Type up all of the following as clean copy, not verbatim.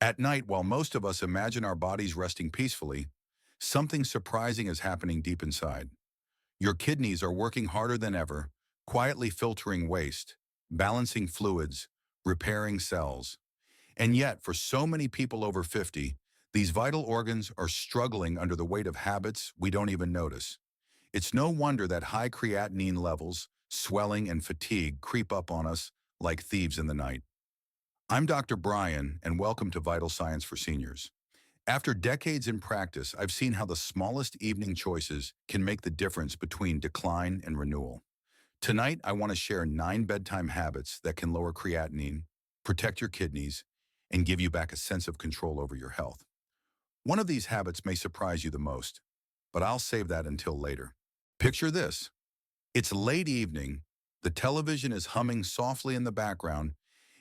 At night, while most of us imagine our bodies resting peacefully, something surprising is happening deep inside. Your kidneys are working harder than ever, quietly filtering waste, balancing fluids, repairing cells. And yet, for so many people over 50, these vital organs are struggling under the weight of habits we don't even notice. It's no wonder that high creatinine levels, swelling, and fatigue creep up on us like thieves in the night. I'm Dr. Brian, and welcome to Vital Science for Seniors. After decades in practice, I've seen how the smallest evening choices can make the difference between decline and renewal. Tonight, I want to share 9 bedtime habits that can lower creatinine, protect your kidneys, and give you back a sense of control over your health. One of these habits may surprise you the most, but I'll save that until later. Picture this. It's late evening, the television is humming softly in the background,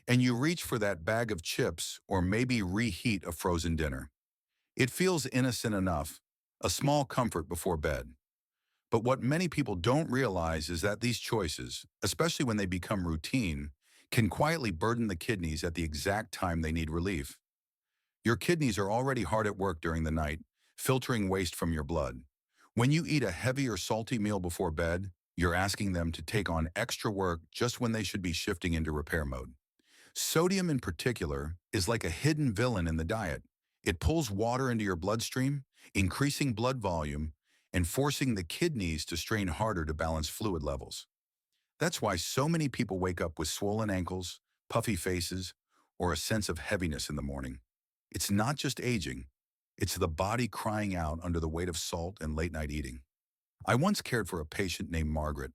and you reach for that bag of chips or maybe reheat a frozen dinner. It feels innocent enough, a small comfort before bed. But what many people don't realize is that these choices, especially when they become routine, can quietly burden the kidneys at the exact time they need relief. Your kidneys are already hard at work during the night, filtering waste from your blood. When you eat a heavy or salty meal before bed, you're asking them to take on extra work just when they should be shifting into repair mode. Sodium in particular is like a hidden villain in the diet. It pulls water into your bloodstream, increasing blood volume and forcing the kidneys to strain harder to balance fluid levels. That's why so many people wake up with swollen ankles, puffy faces, or a sense of heaviness in the morning. It's not just aging, it's the body crying out under the weight of salt and late-night eating. I once cared for a patient named Margaret,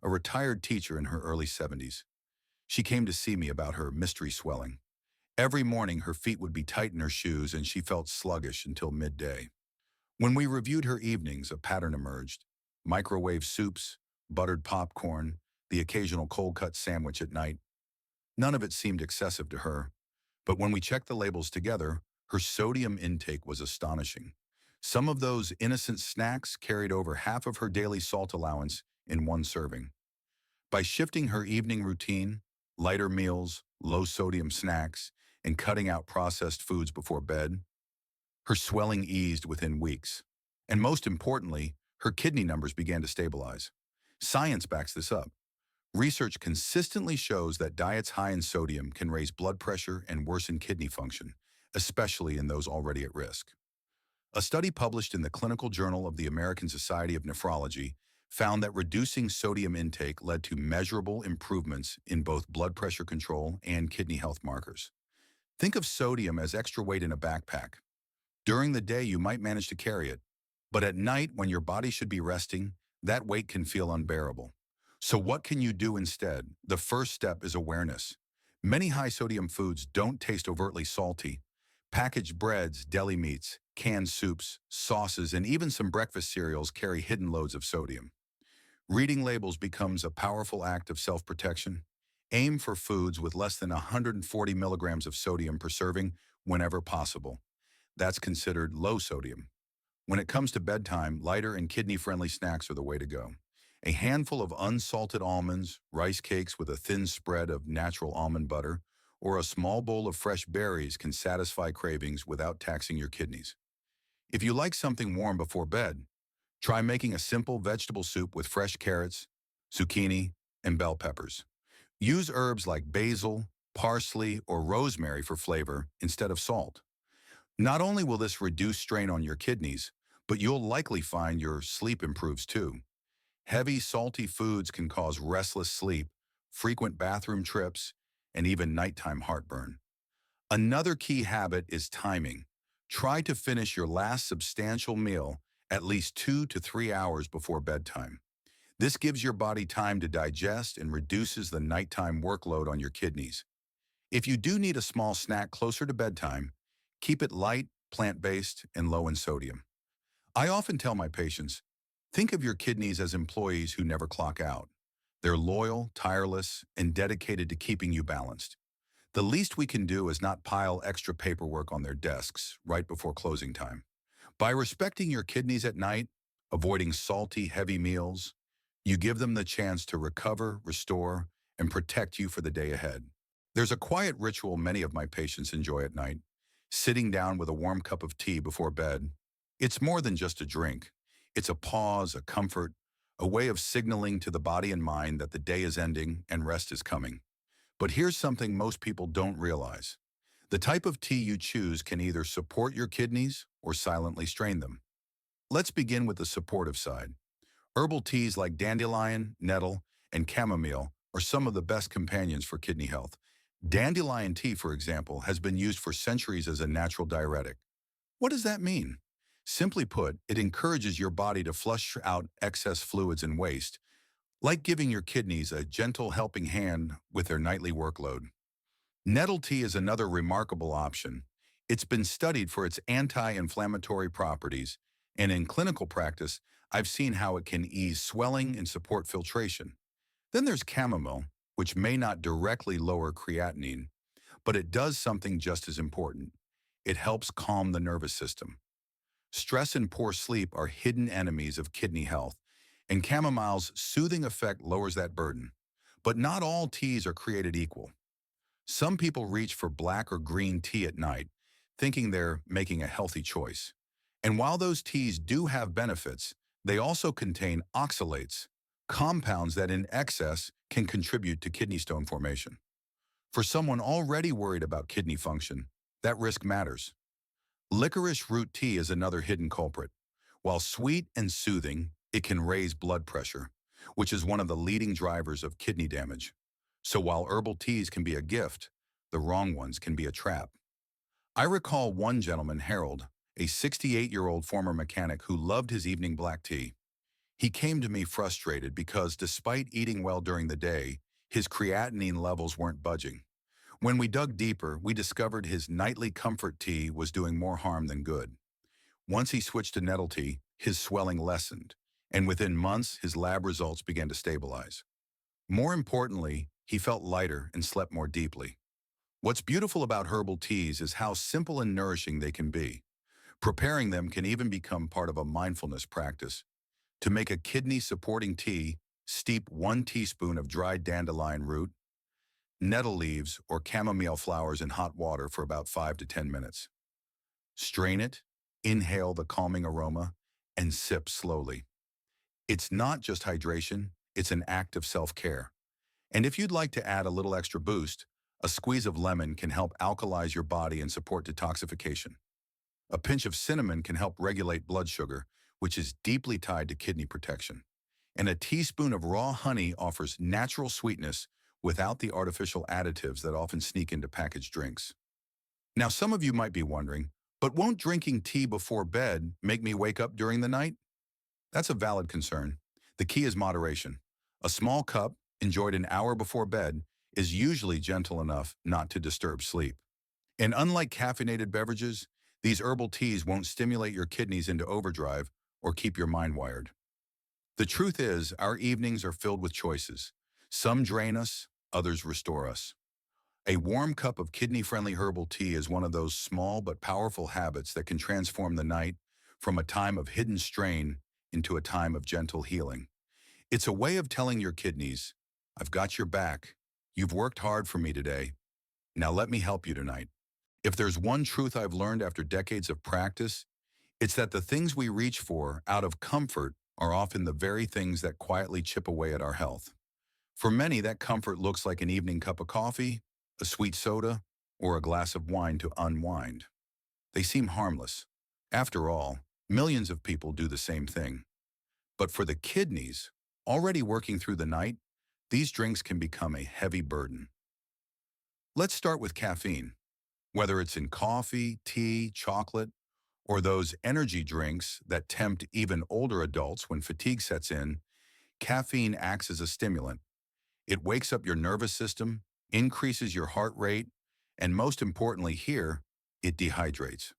a retired teacher in her early 70s. She came to see me about her mystery swelling. Every morning, her feet would be tight in her shoes and she felt sluggish until midday. When we reviewed her evenings, a pattern emerged. Microwave soups, buttered popcorn, the occasional cold-cut sandwich at night. None of it seemed excessive to her. But when we checked the labels together, her sodium intake was astonishing. Some of those innocent snacks carried over half of her daily salt allowance in one serving. By shifting her evening routine, lighter meals, low-sodium snacks, and cutting out processed foods before bed, her swelling eased within weeks. And most importantly, her kidney numbers began to stabilize. Science backs this up. Research consistently shows that diets high in sodium can raise blood pressure and worsen kidney function, especially in those already at risk. A study published in the Clinical Journal of the American Society of Nephrology found that reducing sodium intake led to measurable improvements in both blood pressure control and kidney health markers. Think of sodium as extra weight in a backpack. During the day, you might manage to carry it, but at night, when your body should be resting, that weight can feel unbearable. So what can you do instead? The first step is awareness. Many high-sodium foods don't taste overtly salty. Packaged breads, deli meats, canned soups, sauces, and even some breakfast cereals carry hidden loads of sodium. Reading labels becomes a powerful act of self-protection. Aim for foods with less than 140 milligrams of sodium per serving whenever possible. That's considered low sodium. When it comes to bedtime, lighter and kidney-friendly snacks are the way to go. A handful of unsalted almonds, rice cakes with a thin spread of natural almond butter, or a small bowl of fresh berries can satisfy cravings without taxing your kidneys. If you like something warm before bed, try making a simple vegetable soup with fresh carrots, zucchini, and bell peppers. Use herbs like basil, parsley, or rosemary for flavor instead of salt. Not only will this reduce strain on your kidneys, but you'll likely find your sleep improves too. Heavy, salty foods can cause restless sleep, frequent bathroom trips, and even nighttime heartburn. Another key habit is timing. Try to finish your last substantial meal at least 2 to 3 hours before bedtime. This gives your body time to digest and reduces the nighttime workload on your kidneys. If you do need a small snack closer to bedtime, keep it light, plant-based, and low in sodium. I often tell my patients, think of your kidneys as employees who never clock out. They're loyal, tireless, and dedicated to keeping you balanced. The least we can do is not pile extra paperwork on their desks right before closing time. By respecting your kidneys at night, avoiding salty, heavy meals, you give them the chance to recover, restore, and protect you for the day ahead. There's a quiet ritual many of my patients enjoy at night. sitting down with a warm cup of tea before bed. It's more than just a drink. It's a pause, a comfort, a way of signaling to the body and mind that the day is ending and rest is coming. But here's something most people don't realize. The type of tea you choose can either support your kidneys or silently strain them. Let's begin with the supportive side. Herbal teas like dandelion, nettle, and chamomile are some of the best companions for kidney health. Dandelion tea, for example, has been used for centuries as a natural diuretic. What does that mean? Simply put, it encourages your body to flush out excess fluids and waste, like giving your kidneys a gentle helping hand with their nightly workload. Nettle tea is another remarkable option. It's been studied for its anti-inflammatory properties, and in clinical practice, I've seen how it can ease swelling and support filtration. Then there's chamomile, which may not directly lower creatinine, but it does something just as important. It helps calm the nervous system. Stress and poor sleep are hidden enemies of kidney health, and chamomile's soothing effect lowers that burden. But not all teas are created equal. Some people reach for black or green tea at night, thinking they're making a healthy choice. And while those teas do have benefits, they also contain oxalates, compounds that in excess can contribute to kidney stone formation. For someone already worried about kidney function, that risk matters. Licorice root tea is another hidden culprit. While sweet and soothing, it can raise blood pressure, which is one of the leading drivers of kidney damage. So while herbal teas can be a gift, the wrong ones can be a trap. I recall one gentleman, Harold, a 68-year-old former mechanic who loved his evening black tea. He came to me frustrated because despite eating well during the day, his creatinine levels weren't budging. When we dug deeper, we discovered his nightly comfort tea was doing more harm than good. Once he switched to nettle tea, his swelling lessened, and within months, his lab results began to stabilize. More importantly, he felt lighter and slept more deeply. What's beautiful about herbal teas is how simple and nourishing they can be. Preparing them can even become part of a mindfulness practice. To make a kidney-supporting tea, steep 1 teaspoon of dried dandelion root, nettle leaves, or chamomile flowers in hot water for about 5 to 10 minutes. Strain it, inhale the calming aroma, and sip slowly. It's not just hydration, it's an act of self-care. And if you'd like to add a little extra boost, a squeeze of lemon can help alkalize your body and support detoxification. A pinch of cinnamon can help regulate blood sugar, which is deeply tied to kidney protection. And a teaspoon of raw honey offers natural sweetness without the artificial additives that often sneak into packaged drinks. Now, some of you might be wondering, but won't drinking tea before bed make me wake up during the night? That's a valid concern. The key is moderation. A small cup, enjoyed an hour before bed, is usually gentle enough not to disturb sleep. And unlike caffeinated beverages, these herbal teas won't stimulate your kidneys into overdrive or keep your mind wired. The truth is, our evenings are filled with choices. Some drain us, others restore us. A warm cup of kidney-friendly herbal tea is one of those small but powerful habits that can transform the night from a time of hidden strain into a time of gentle healing. It's a way of telling your kidneys, I've got your back. You've worked hard for me today. Now let me help you tonight. If there's one truth I've learned after decades of practice, it's that the things we reach for out of comfort are often the very things that quietly chip away at our health. For many, that comfort looks like an evening cup of coffee, a sweet soda, or a glass of wine to unwind. They seem harmless. After all, millions of people do the same thing. But for the kidneys, already working through the night, these drinks can become a heavy burden. Let's start with caffeine. Whether it's in coffee, tea, chocolate, or those energy drinks that tempt even older adults when fatigue sets in, caffeine acts as a stimulant. It wakes up your nervous system, increases your heart rate, and most importantly here, it dehydrates.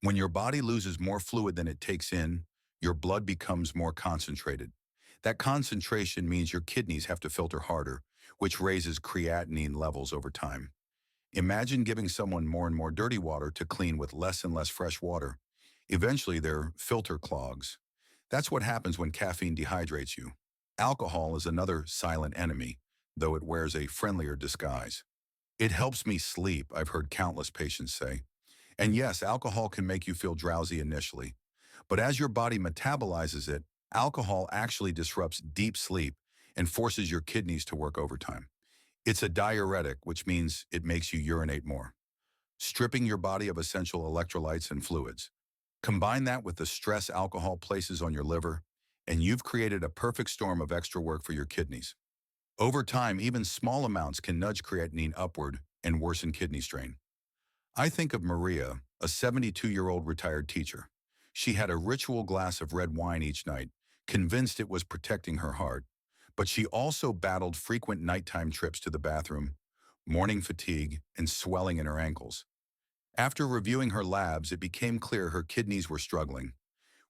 When your body loses more fluid than it takes in, your blood becomes more concentrated. That concentration means your kidneys have to filter harder, which raises creatinine levels over time. Imagine giving someone more and more dirty water to clean with less and less fresh water. Eventually, their filter clogs. That's what happens when caffeine dehydrates you. Alcohol is another silent enemy, though it wears a friendlier disguise. It helps me sleep, I've heard countless patients say. And yes, alcohol can make you feel drowsy initially, but as your body metabolizes it, alcohol actually disrupts deep sleep and forces your kidneys to work overtime. It's a diuretic, which means it makes you urinate more, stripping your body of essential electrolytes and fluids. Combine that with the stress alcohol places on your liver, and you've created a perfect storm of extra work for your kidneys. Over time, even small amounts can nudge creatinine upward and worsen kidney strain. I think of Maria, a 72-year-old retired teacher. She had a ritual glass of red wine each night, convinced it was protecting her heart. But she also battled frequent nighttime trips to the bathroom, morning fatigue, and swelling in her ankles. After reviewing her labs, it became clear her kidneys were struggling.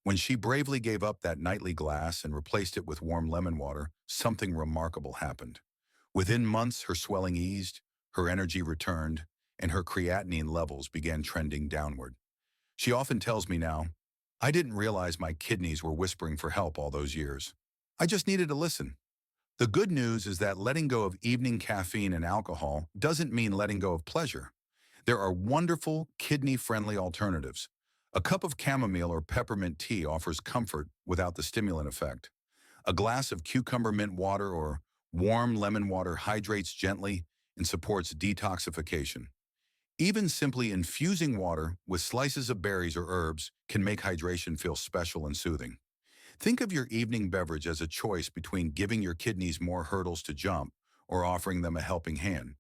When she bravely gave up that nightly glass and replaced it with warm lemon water, something remarkable happened. Within months, her swelling eased, her energy returned, and her creatinine levels began trending downward. She often tells me now, "I didn't realize my kidneys were whispering for help all those years. I just needed to listen." The good news is that letting go of evening caffeine and alcohol doesn't mean letting go of pleasure. There are wonderful, kidney-friendly alternatives. A cup of chamomile or peppermint tea offers comfort without the stimulant effect. A glass of cucumber mint water or warm lemon water hydrates gently and supports detoxification. Even simply infusing water with slices of berries or herbs can make hydration feel special and soothing. Think of your evening beverage as a choice between giving your kidneys more hurdles to jump or offering them a helping hand.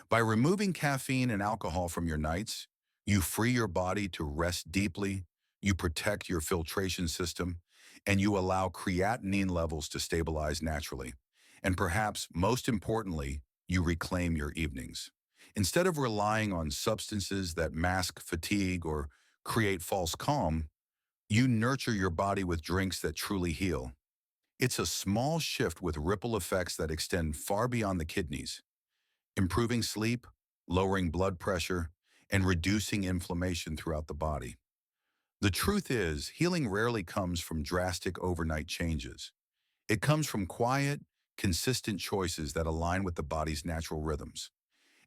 By removing caffeine and alcohol from your nights, you free your body to rest deeply, you protect your filtration system, and you allow creatinine levels to stabilize naturally. And perhaps most importantly, you reclaim your evenings. Instead of relying on substances that mask fatigue or create false calm, you nurture your body with drinks that truly heal. It's a small shift with ripple effects that extend far beyond the kidneys, improving sleep, lowering blood pressure, and reducing inflammation throughout the body. The truth is, healing rarely comes from drastic overnight changes. It comes from quiet, consistent choices that align with the body's natural rhythms.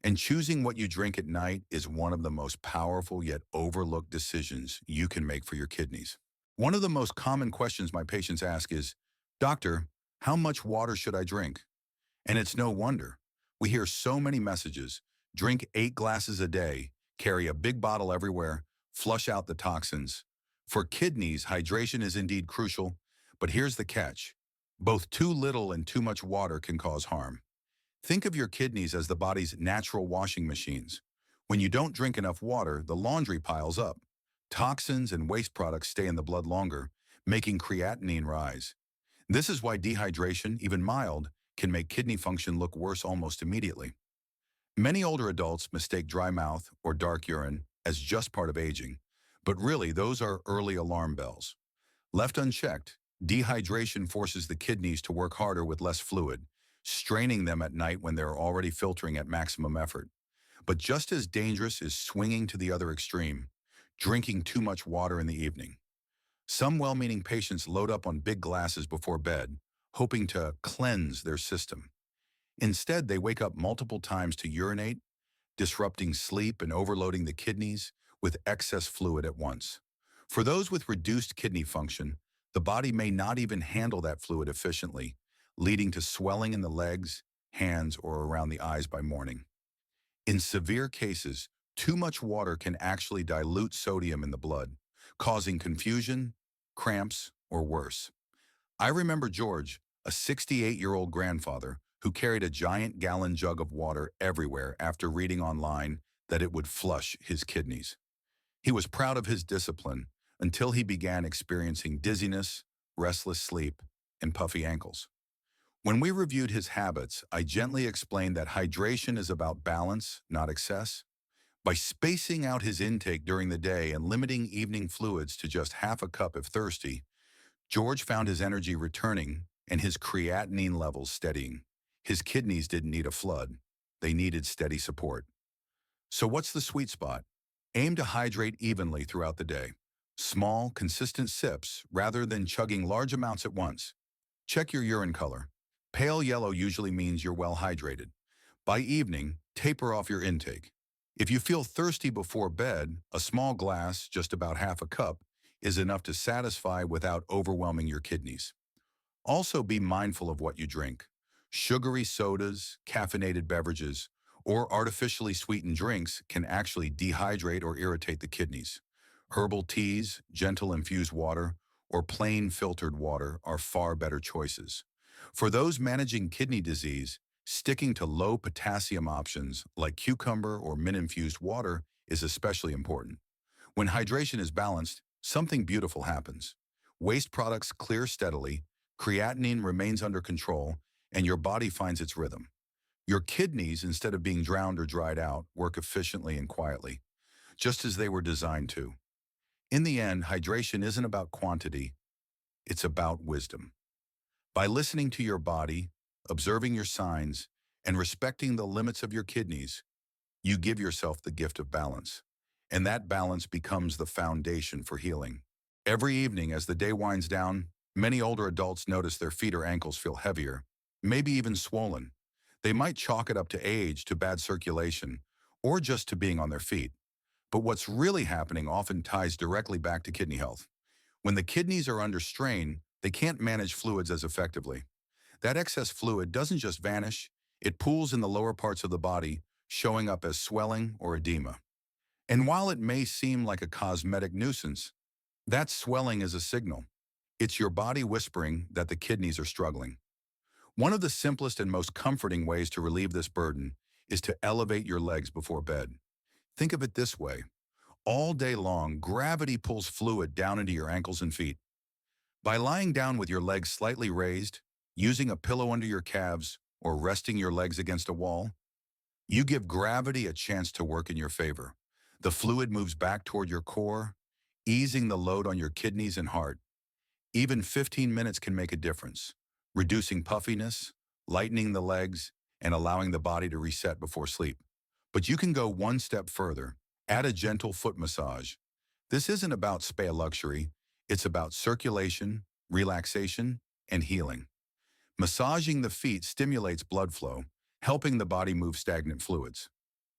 And choosing what you drink at night is one of the most powerful yet overlooked decisions you can make for your kidneys. One of the most common questions my patients ask is, "Doctor, how much water should I drink?" And it's no wonder. We hear so many messages: drink 8 glasses a day, carry a big bottle everywhere, flush out the toxins. For kidneys, hydration is indeed crucial, but here's the catch. Both too little and too much water can cause harm. Think of your kidneys as the body's natural washing machines. When you don't drink enough water, the laundry piles up. Toxins and waste products stay in the blood longer, making creatinine rise. This is why dehydration, even mild, can make kidney function look worse almost immediately. Many older adults mistake dry mouth or dark urine as just part of aging, but really those are early alarm bells. Left unchecked, dehydration forces the kidneys to work harder with less fluid, straining them at night when they're already filtering at maximum effort. But just as dangerous is swinging to the other extreme, drinking too much water in the evening. Some well-meaning patients load up on big glasses before bed, hoping to cleanse their system. Instead, they wake up multiple times to urinate, disrupting sleep and overloading the kidneys with excess fluid at once. For those with reduced kidney function, the body may not even handle that fluid efficiently, leading to swelling in the legs, hands, or around the eyes by morning. In severe cases, too much water can actually dilute sodium in the blood, causing confusion, cramps, or worse. I remember George, a 68-year-old grandfather, who carried a giant gallon jug of water everywhere after reading online that it would flush his kidneys. He was proud of his discipline until he began experiencing dizziness, restless sleep, and puffy ankles. When we reviewed his habits, I gently explained that hydration is about balance, not excess. By spacing out his intake during the day and limiting evening fluids to just half a cup if thirsty, George found his energy returning and his creatinine levels steadying. His kidneys didn't need a flood. They needed steady support. So what's the sweet spot? Aim to hydrate evenly throughout the day. Small, consistent sips rather than chugging large amounts at once. Check your urine color. Pale yellow usually means you're well hydrated. By evening, taper off your intake. If you feel thirsty before bed, a small glass, just about half a cup, is enough to satisfy without overwhelming your kidneys. Also be mindful of what you drink. Sugary sodas, caffeinated beverages, or artificially sweetened drinks can actually dehydrate or irritate the kidneys. Herbal teas, gentle infused water, or plain filtered water are far better choices. For those managing kidney disease, sticking to low potassium options like cucumber or mint-infused water is especially important. When hydration is balanced, something beautiful happens. Waste products clear steadily, creatinine remains under control, and your body finds its rhythm. Your kidneys, instead of being drowned or dried out, work efficiently and quietly, just as they were designed to. In the end, hydration isn't about quantity, it's about wisdom. By listening to your body, observing your signs, and respecting the limits of your kidneys, you give yourself the gift of balance. And that balance becomes the foundation for healing. Every evening as the day winds down, many older adults notice their feet or ankles feel heavier, maybe even swollen. They might chalk it up to age, to bad circulation, or just to being on their feet. But what's really happening often ties directly back to kidney health. When the kidneys are under strain, they can't manage fluids as effectively. That excess fluid doesn't just vanish, it pools in the lower parts of the body, showing up as swelling or edema. And while it may seem like a cosmetic nuisance, that swelling is a signal. It's your body whispering that the kidneys are struggling. One of the simplest and most comforting ways to relieve this burden is to elevate your legs before bed. Think of it this way. All day long, gravity pulls fluid down into your ankles and feet. By lying down with your legs slightly raised, using a pillow under your calves, or resting your legs against a wall, you give gravity a chance to work in your favor. The fluid moves back toward your core, easing the load on your kidneys and heart. Even 15 minutes can make a difference, reducing puffiness, lightening the legs, and allowing the body to reset before sleep. But you can go one step further. Add a gentle foot massage. This isn't about spa luxury. It's about circulation, relaxation, and healing. Massaging the feet stimulates blood flow, helping the body move stagnant fluids.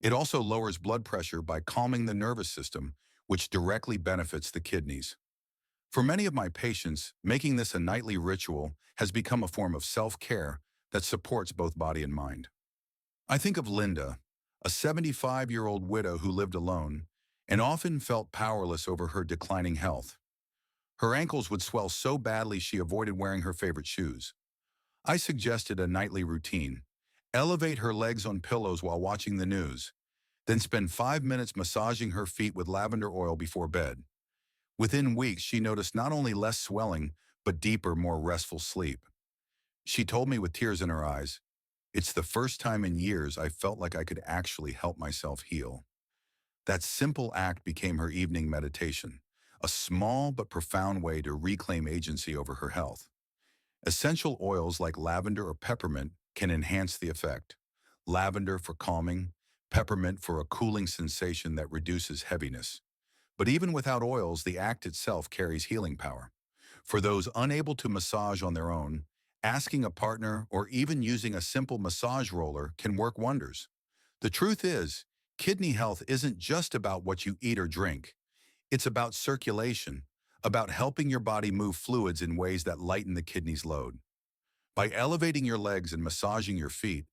It also lowers blood pressure by calming the nervous system, which directly benefits the kidneys. For many of my patients, making this a nightly ritual has become a form of self-care that supports both body and mind. I think of Linda, a 75-year-old widow who lived alone and often felt powerless over her declining health. Her ankles would swell so badly she avoided wearing her favorite shoes. I suggested a nightly routine. Elevate her legs on pillows while watching the news, then spend 5 minutes massaging her feet with lavender oil before bed. Within weeks, she noticed not only less swelling, but deeper, more restful sleep. She told me with tears in her eyes, "It's the first time in years I felt like I could actually help myself heal." That simple act became her evening meditation, a small but profound way to reclaim agency over her health. Essential oils like lavender or peppermint can enhance the effect. Lavender for calming, peppermint for a cooling sensation that reduces heaviness. But even without oils, the act itself carries healing power. For those unable to massage on their own, asking a partner or even using a simple massage roller can work wonders. The truth is, kidney health isn't just about what you eat or drink. It's about circulation, about helping your body move fluids in ways that lighten the kidney's load. By elevating your legs and massaging your feet,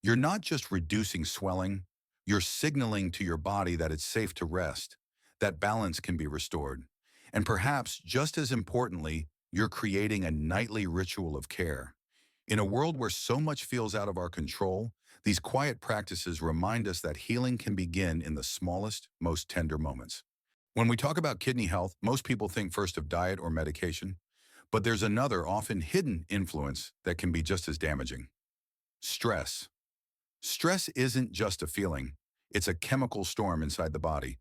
you're not just reducing swelling, you're signaling to your body that it's safe to rest, that balance can be restored. And perhaps just as importantly, you're creating a nightly ritual of care. In a world where so much feels out of our control, these quiet practices remind us that healing can begin in the smallest, most tender moments. When we talk about kidney health, most people think first of diet or medication, but there's another often hidden influence that can be just as damaging. Stress. Stress isn't just a feeling, it's a chemical storm inside the body.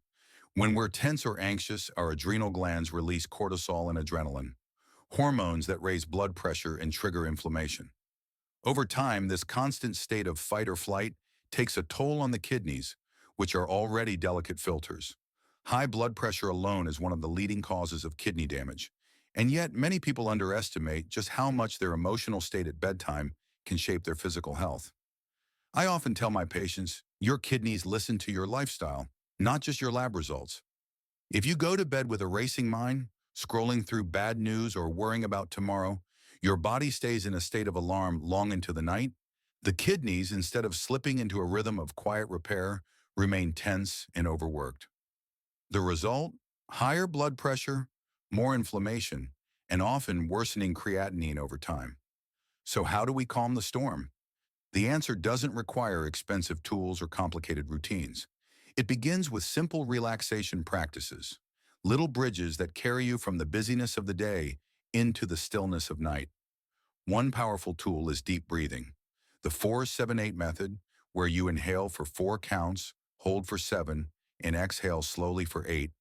When we're tense or anxious, our adrenal glands release cortisol and adrenaline, hormones that raise blood pressure and trigger inflammation. Over time, this constant state of fight or flight takes a toll on the kidneys, which are already delicate filters. High blood pressure alone is one of the leading causes of kidney damage, and yet many people underestimate just how much their emotional state at bedtime can shape their physical health. I often tell my patients, Your kidneys listen to your lifestyle, not just your lab results. If you go to bed with a racing mind, scrolling through bad news or worrying about tomorrow, your body stays in a state of alarm long into the night. The kidneys, instead of slipping into a rhythm of quiet repair, remain tense and overworked. The result? Higher blood pressure, more inflammation, and often worsening creatinine over time. So how do we calm the storm? The answer doesn't require expensive tools or complicated routines. It begins with simple relaxation practices, little bridges that carry you from the busyness of the day into the stillness of night. One powerful tool is deep breathing. The 4-7-8 method, where you inhale for 4 counts, hold for 7, and exhale slowly for 8,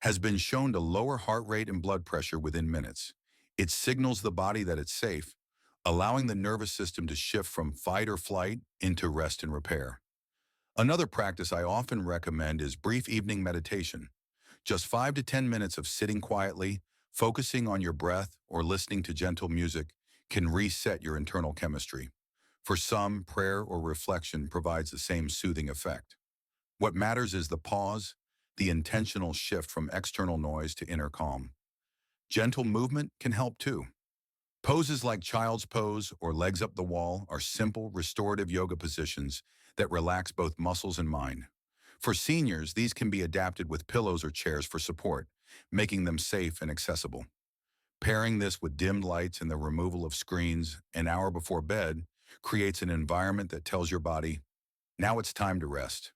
has been shown to lower heart rate and blood pressure within minutes. It signals the body that it's safe, allowing the nervous system to shift from fight or flight into rest and repair. Another practice I often recommend is brief evening meditation. Just 5 to 10 minutes of sitting quietly, focusing on your breath, or listening to gentle music can reset your internal chemistry. For some, prayer or reflection provides the same soothing effect. What matters is the pause, the intentional shift from external noise to inner calm. Gentle movement can help too. Poses like child's pose or legs up the wall are simple, restorative yoga positions that relax both muscles and mind. For seniors, these can be adapted with pillows or chairs for support, making them safe and accessible. Pairing this with dimmed lights and the removal of screens an hour before bed creates an environment that tells your body, now it's time to rest.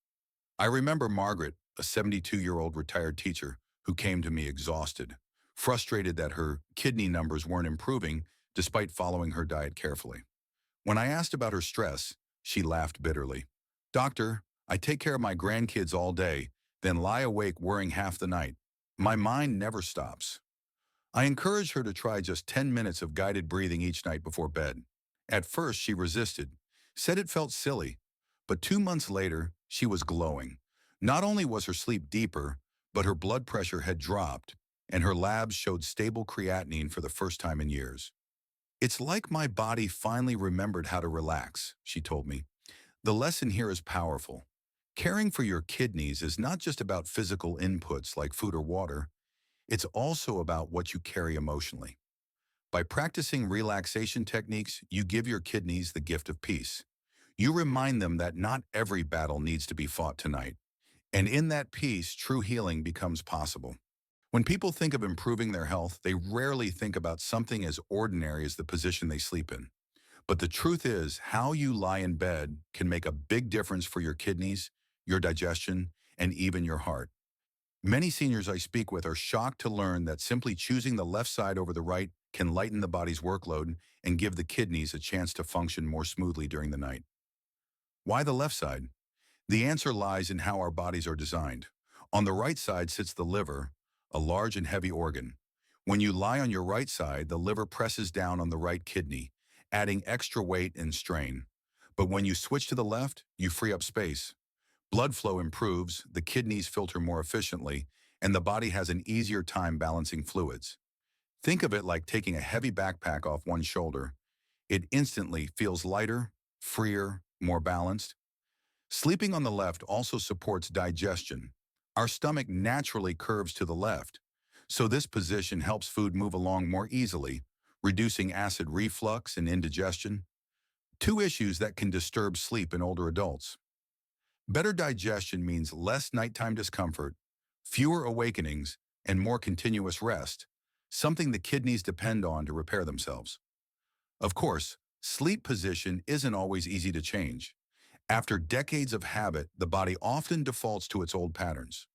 I remember Margaret, a 72-year-old retired teacher, who came to me exhausted, frustrated that her kidney numbers weren't improving despite following her diet carefully. When I asked about her stress, she laughed bitterly. "Doctor, I take care of my grandkids all day, then lie awake worrying half the night. My mind never stops." I encouraged her to try just 10 minutes of guided breathing each night before bed. At first, she resisted, said it felt silly, but 2 months later, she was glowing. Not only was her sleep deeper, but her blood pressure had dropped, and her labs showed stable creatinine for the first time in years. "It's like my body finally remembered how to relax," she told me. The lesson here is powerful. Caring for your kidneys is not just about physical inputs like food or water, it's also about what you carry emotionally. By practicing relaxation techniques, you give your kidneys the gift of peace. You remind them that not every battle needs to be fought tonight, and in that peace, true healing becomes possible. When people think of improving their health, they rarely think about something as ordinary as the position they sleep in. But the truth is, how you lie in bed can make a big difference for your kidneys, your digestion, and even your heart. Many seniors I speak with are shocked to learn that simply choosing the left side over the right can lighten the body's workload and give the kidneys a chance to function more smoothly during the night. Why the left side? The answer lies in how our bodies are designed. On the right side sits the liver, a large and heavy organ. When you lie on your right side, the liver presses down on the right kidney, adding extra weight and strain. But when you switch to the left, you free up space. Blood flow improves, the kidneys filter more efficiently, and the body has an easier time balancing fluids. Think of it like taking a heavy backpack off one shoulder. It instantly feels lighter, freer, more balanced. Sleeping on the left also supports digestion. Our stomach naturally curves to the left, so this position helps food move along more easily, reducing acid reflux and indigestion, two issues that can disturb sleep in older adults. Better digestion means less nighttime discomfort, fewer awakenings, and more continuous rest, something the kidneys depend on to repair themselves. Of course, sleep position isn't always easy to change. After decades of habit, the body often defaults to its old patterns.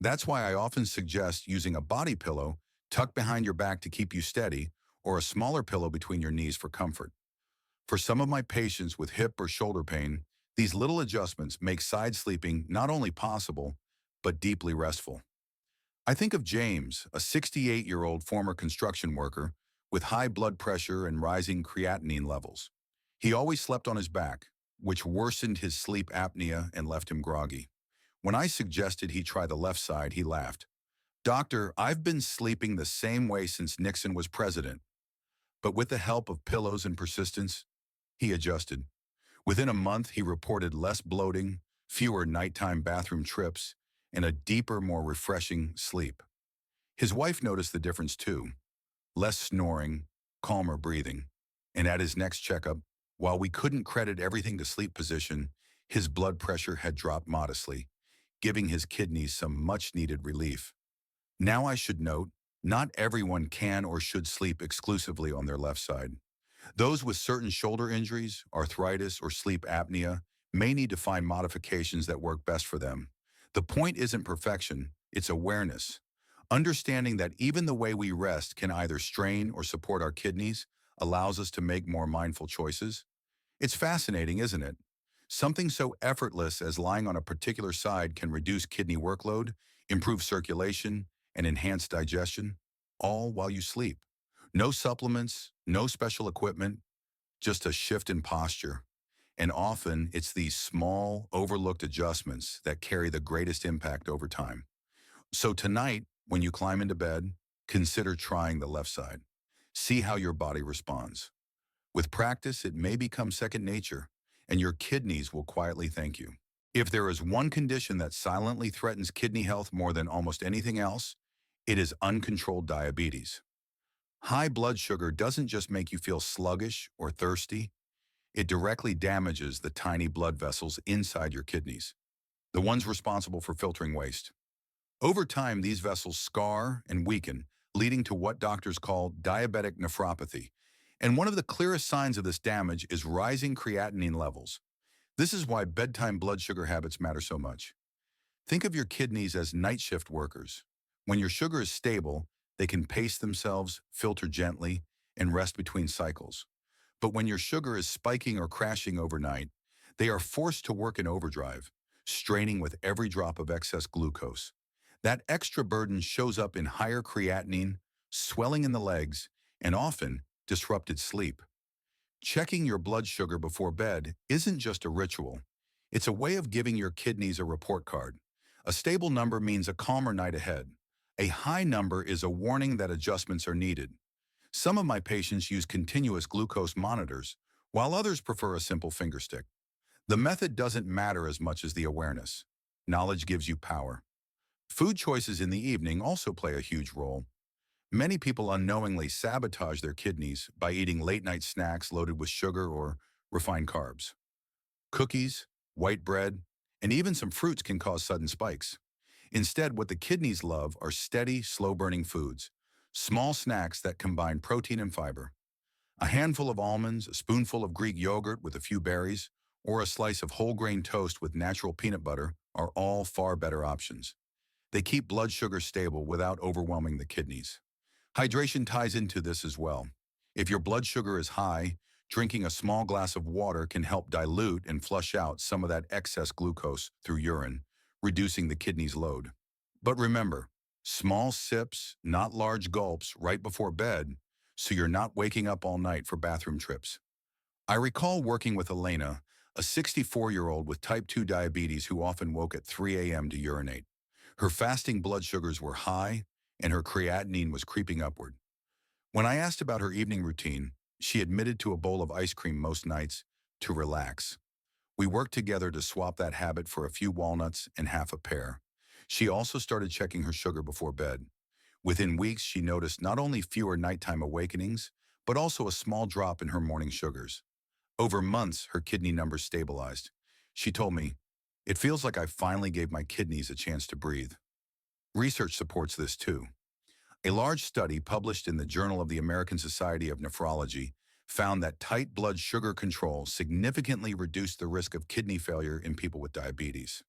That's why I often suggest using a body pillow tucked behind your back to keep you steady, or a smaller pillow between your knees for comfort. For some of my patients with hip or shoulder pain, these little adjustments make side sleeping not only possible, but deeply restful. I think of James, a 68-year-old former construction worker with high blood pressure and rising creatinine levels. He always slept on his back, which worsened his sleep apnea and left him groggy. When I suggested he try the left side, he laughed. "Doctor, I've been sleeping the same way since Nixon was president." But with the help of pillows and persistence, he adjusted. Within a month, he reported less bloating, fewer nighttime bathroom trips, and a deeper, more refreshing sleep. His wife noticed the difference too: less snoring, calmer breathing. And at his next checkup, while we couldn't credit everything to sleep position, his blood pressure had dropped modestly, giving his kidneys some much-needed relief. Now I should note, not everyone can or should sleep exclusively on their left side. Those with certain shoulder injuries, arthritis, or sleep apnea may need to find modifications that work best for them. The point isn't perfection, it's awareness. Understanding that even the way we rest can either strain or support our kidneys allows us to make more mindful choices. It's fascinating, isn't it? Something so effortless as lying on a particular side can reduce kidney workload, improve circulation, and enhance digestion, all while you sleep. No supplements, no special equipment, just a shift in posture. And often, it's these small, overlooked adjustments that carry the greatest impact over time. So tonight, when you climb into bed, consider trying the left side. See how your body responds. With practice, it may become second nature, and your kidneys will quietly thank you. If there is one condition that silently threatens kidney health more than almost anything else, it is uncontrolled diabetes. High blood sugar doesn't just make you feel sluggish or thirsty, it directly damages the tiny blood vessels inside your kidneys, the ones responsible for filtering waste. Over time, these vessels scar and weaken, leading to what doctors call diabetic nephropathy. And one of the clearest signs of this damage is rising creatinine levels. This is why bedtime blood sugar habits matter so much. Think of your kidneys as night shift workers. When your sugar is stable, they can pace themselves, filter gently, and rest between cycles. But when your sugar is spiking or crashing overnight, they are forced to work in overdrive, straining with every drop of excess glucose. That extra burden shows up in higher creatinine, swelling in the legs, and often disrupted sleep. Checking your blood sugar before bed isn't just a ritual. It's a way of giving your kidneys a report card. A stable number means a calmer night ahead. A high number is a warning that adjustments are needed. Some of my patients use continuous glucose monitors, while others prefer a simple finger stick. The method doesn't matter as much as the awareness. Knowledge gives you power. Food choices in the evening also play a huge role. Many people unknowingly sabotage their kidneys by eating late-night snacks loaded with sugar or refined carbs. Cookies, white bread, and even some fruits can cause sudden spikes. Instead, what the kidneys love are steady, slow-burning foods, small snacks that combine protein and fiber. A handful of almonds, a spoonful of Greek yogurt with a few berries, or a slice of whole grain toast with natural peanut butter are all far better options. They keep blood sugar stable without overwhelming the kidneys. Hydration ties into this as well. If your blood sugar is high, drinking a small glass of water can help dilute and flush out some of that excess glucose through urine, reducing the kidney's load. But remember, small sips, not large gulps, right before bed, so you're not waking up all night for bathroom trips. I recall working with Elena, a 64-year-old with type 2 diabetes who often woke at 3 a.m. to urinate. Her fasting blood sugars were high, and her creatinine was creeping upward. When I asked about her evening routine, she admitted to a bowl of ice cream most nights to relax. We worked together to swap that habit for a few walnuts and half a pear. She also started checking her sugar before bed. Within weeks, she noticed not only fewer nighttime awakenings, but also a small drop in her morning sugars. Over months, her kidney numbers stabilized. She told me, "It feels like I finally gave my kidneys a chance to breathe." Research supports this too. A large study published in the Journal of the American Society of Nephrology found that tight blood sugar control significantly reduced the risk of kidney failure in people with diabetes.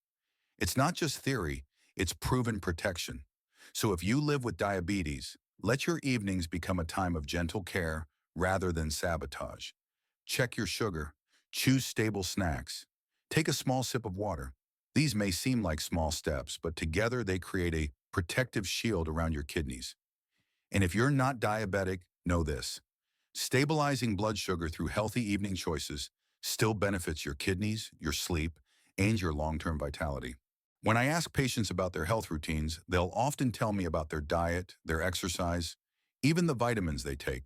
It's not just theory, it's proven protection. So if you live with diabetes, let your evenings become a time of gentle care rather than sabotage. Check your sugar, choose stable snacks, take a small sip of water. These may seem like small steps, but together they create a protective shield around your kidneys. And if you're not diabetic, know this: stabilizing blood sugar through healthy evening choices still benefits your kidneys, your sleep, and your long-term vitality. When I ask patients about their health routines, they'll often tell me about their diet, their exercise, even the vitamins they take.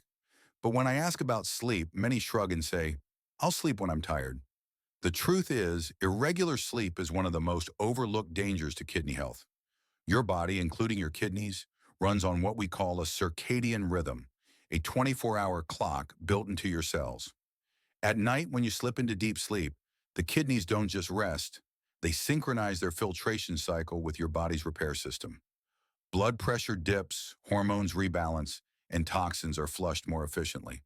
But when I ask about sleep, many shrug and say, "I'll sleep when I'm tired." The truth is, irregular sleep is one of the most overlooked dangers to kidney health. Your body, including your kidneys, runs on what we call a circadian rhythm, a 24-hour clock built into your cells. At night, when you slip into deep sleep, the kidneys don't just rest, they synchronize their filtration cycle with your body's repair system. Blood pressure dips, hormones rebalance, and toxins are flushed more efficiently.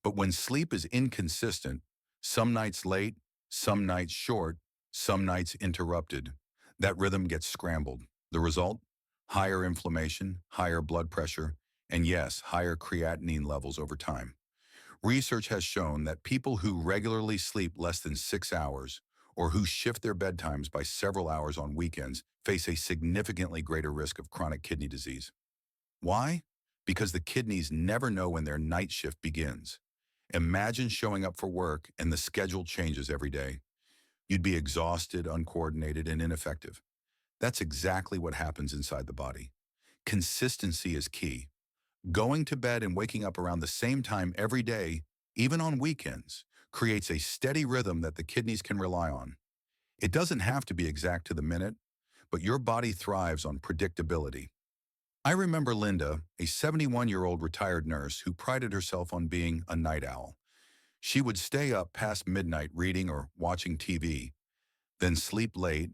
But when sleep is inconsistent, some nights late, some nights short, some nights interrupted, that rhythm gets scrambled. The result? Higher inflammation, higher blood pressure, and yes, higher creatinine levels over time. Research has shown that people who regularly sleep less than 6 hours or who shift their bedtimes by several hours on weekends face a significantly greater risk of chronic kidney disease. Why? Because the kidneys never know when their night shift begins. Imagine showing up for work and the schedule changes every day. You'd be exhausted, uncoordinated, and ineffective. That's exactly what happens inside the body. Consistency is key. Going to bed and waking up around the same time every day, even on weekends, creates a steady rhythm that the kidneys can rely on. It doesn't have to be exact to the minute, but your body thrives on predictability. I remember Linda, a 71-year-old retired nurse who prided herself on being a night owl. She would stay up past midnight reading or watching TV, then sleep late,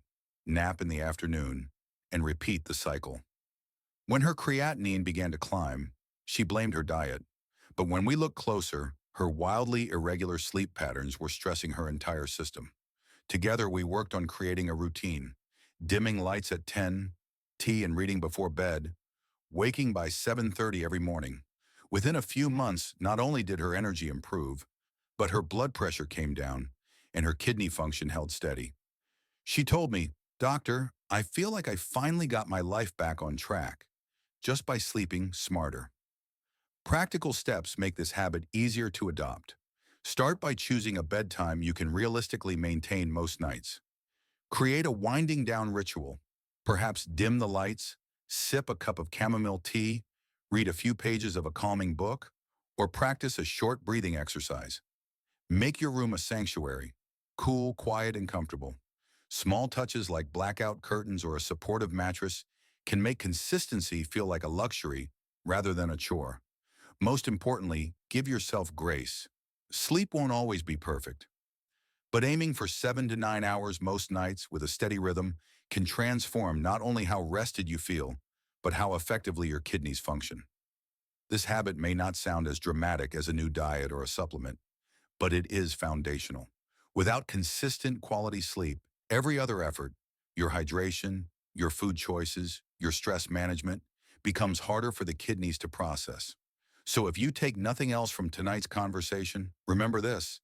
nap in the afternoon, and repeat the cycle. When her creatinine began to climb, she blamed her diet. But when we looked closer, her wildly irregular sleep patterns were stressing her entire system. Together, we worked on creating a routine, dimming lights at 10, tea and reading before bed, waking by 7:30 every morning. Within a few months, not only did her energy improve, but her blood pressure came down and her kidney function held steady. She told me, "Doctor, I feel like I finally got my life back on track, just by sleeping smarter." Practical steps make this habit easier to adopt. Start by choosing a bedtime you can realistically maintain most nights. Create a winding down ritual. Perhaps dim the lights, sip a cup of chamomile tea, read a few pages of a calming book, or practice a short breathing exercise. Make your room a sanctuary, cool, quiet, and comfortable. Small touches like blackout curtains or a supportive mattress can make consistency feel like a luxury rather than a chore. Most importantly, give yourself grace. Sleep won't always be perfect, but aiming for 7 to 9 hours most nights with a steady rhythm can transform not only how rested you feel, but how effectively your kidneys function. This habit may not sound as dramatic as a new diet or a supplement, but it is foundational. Without consistent quality sleep, every other effort, your hydration, your food choices, your stress management, becomes harder for the kidneys to process. So if you take nothing else from tonight's conversation, remember this: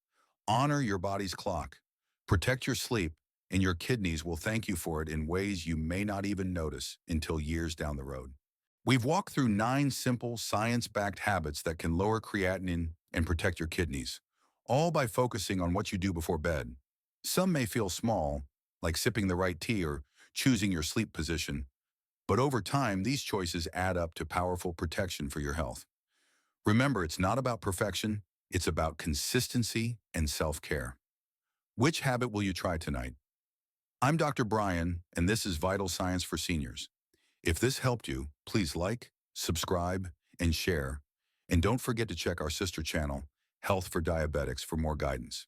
honor your body's clock, protect your sleep, and your kidneys will thank you for it in ways you may not even notice until years down the road. We've walked through 9 simple, science-backed habits that can lower creatinine and protect your kidneys, all by focusing on what you do before bed. Some may feel small, like sipping the right tea or choosing your sleep position, but over time, these choices add up to powerful protection for your health. Remember, it's not about perfection, it's about consistency and self-care. Which habit will you try tonight? I'm Dr. Brian, and this is Vital Science for Seniors. If this helped you, please like, subscribe, and share. And don't forget to check our sister channel, Health for Diabetics, for more guidance.